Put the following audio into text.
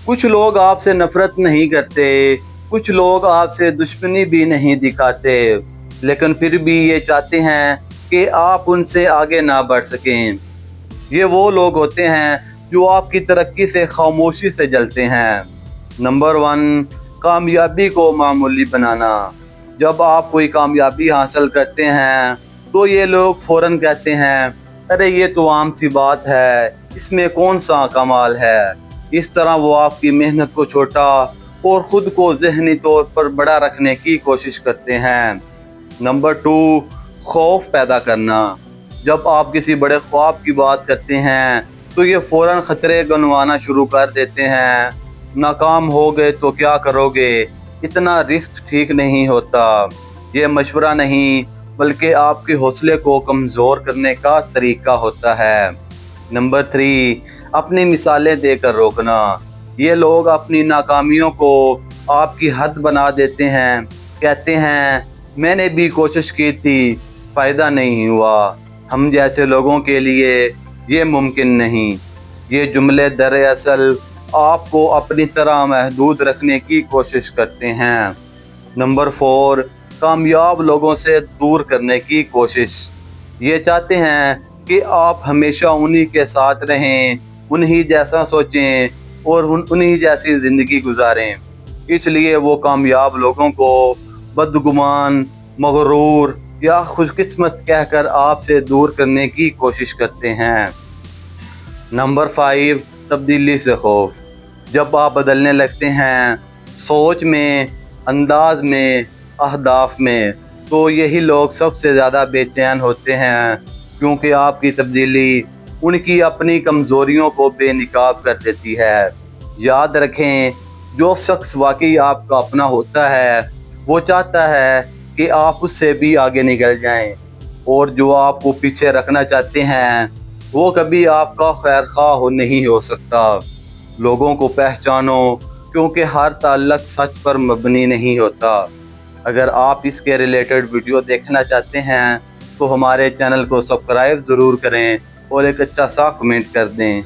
कुछ लोग आपसे नफरत नहीं करते, कुछ लोग आपसे दुश्मनी भी नहीं दिखाते, लेकिन फिर भी ये चाहते हैं कि आप उनसे आगे ना बढ़ सकें। ये वो लोग होते हैं जो आपकी तरक्की से खामोशी से जलते हैं। नंबर 1, कामयाबी को मामूली बनाना। जब आप कोई कामयाबी हासिल करते हैं तो ये लोग फ़ौरन कहते हैं, अरे ये तो आम सी बात है, इसमें कौन सा कमाल है। इस तरह वो आपकी मेहनत को छोटा और ख़ुद को ज़हनी तौर पर बड़ा रखने की कोशिश करते हैं। नंबर 2, खौफ पैदा करना। जब आप किसी बड़े ख्वाब की बात करते हैं तो ये फ़ौरन ख़तरे गनवाना शुरू कर देते हैं। नाकाम हो गए तो क्या करोगे, इतना रिस्क ठीक नहीं होता। ये मशवरा नहीं बल्कि आपके हौसले को कमज़ोर करने का तरीका होता है। नंबर 3, अपनी मिसालें देकर रोकना। ये लोग अपनी नाकामियों को आपकी हद बना देते हैं, कहते हैं मैंने भी कोशिश की थी, फ़ायदा नहीं हुआ, हम जैसे लोगों के लिए ये मुमकिन नहीं। ये जुमले दरअसल आपको अपनी तरह महदूद रखने की कोशिश करते हैं। नंबर 4, कामयाब लोगों से दूर करने की कोशिश। ये चाहते हैं कि आप हमेशा उन्हीं के साथ रहें, उन्हीं जैसा सोचें और उन्हीं जैसी ज़िंदगी गुजारें। इसलिए वो कामयाब लोगों को बदगुमान, मगरूर या खुशकिस्मत कहकर आपसे दूर करने की कोशिश करते हैं। नंबर 5, तब्दीली से खौफ। जब आप बदलने लगते हैं, सोच में, अंदाज में, अहदाफ में, तो यही लोग सबसे ज़्यादा बेचैन होते हैं, क्योंकि आपकी तब्दीली उनकी अपनी कमज़ोरियों को बेनकाब कर देती है। याद रखें, जो शख्स वाकई आपका अपना होता है वो चाहता है कि आप उससे भी आगे निकल जाएं, और जो आपको पीछे रखना चाहते हैं वो कभी आपका खैरख्वाह नहीं हो सकता। लोगों को पहचानो, क्योंकि हर ताल्लुक सच पर मबनी नहीं होता। अगर आप इसके रिलेटेड वीडियो देखना चाहते हैं तो हमारे चैनल को सब्सक्राइब ज़रूर करें और एक अच्छा सा कमेंट कर दें।